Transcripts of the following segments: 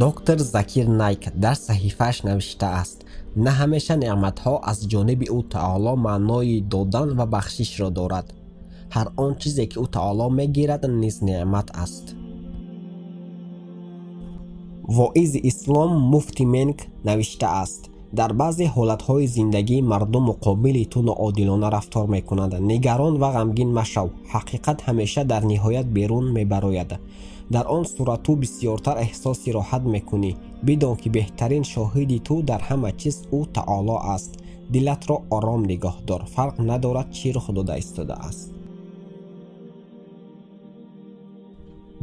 доктор Закир Найк дар саҳифааш навиштааст: на ҳамеша неъматҳо аз ҷониби ӯ таоло маънои додан ва бахшишро дорад. ҳар он чизе ки ӯ таоло мегирад низ неъмат аст. воизи ислом муфти Менг навиштааст: дар баъзе ҳолатҳои зиндагӣ мардум муқобили ту ноодилона рафтор мекунанд. нигарон ва ғамгин машав, ҳақиқат ҳамеша дар ниҳоят берун мебарояд. дар он сурат ту бисёртар эҳсоси роҳат мекунӣ. бидон ки беҳтарин шоҳиди ту дар ҳама чиз ӯ таоло аст. дилатро ором нигоҳ дор, фарқ надорад чӣ рух дода истодааст.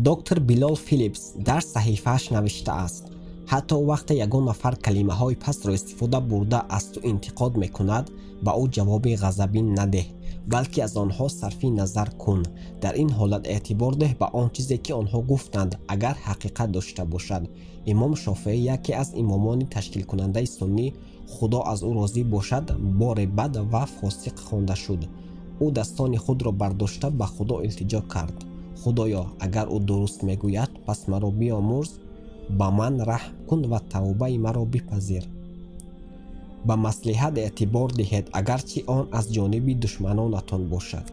доктор Билол Филипс дар саҳифааш навиштааст: ҳатто вақте ягон нафар калимаҳои пастро истифода бурда аз ту интиқод мекунад, ба ӯ ҷавоби ғазабӣ надеҳ, балки аз онҳо сарфи назар кун. дар ин ҳолат эътибор деҳ ба он чизе ки онҳо гуфтанд, агар ҳақиқат дошта бошад. имом Шофеӣ, яке аз имомони ташкилкунандаи суннӣ, худо аз ӯ розӣ бошад, бори бад ва фосиқ хонда шуд. ӯ тастони худро бардошта ба худо илтиҷо кард: худоё, агар ӯ дуруст мегӯяд, пас маро биомӯз, ба ман раҳм кун ва тавбаи маро бипазир. ба маслиҳат эътибор диҳед, агарчи он аз ҷониби душманонатон бошад.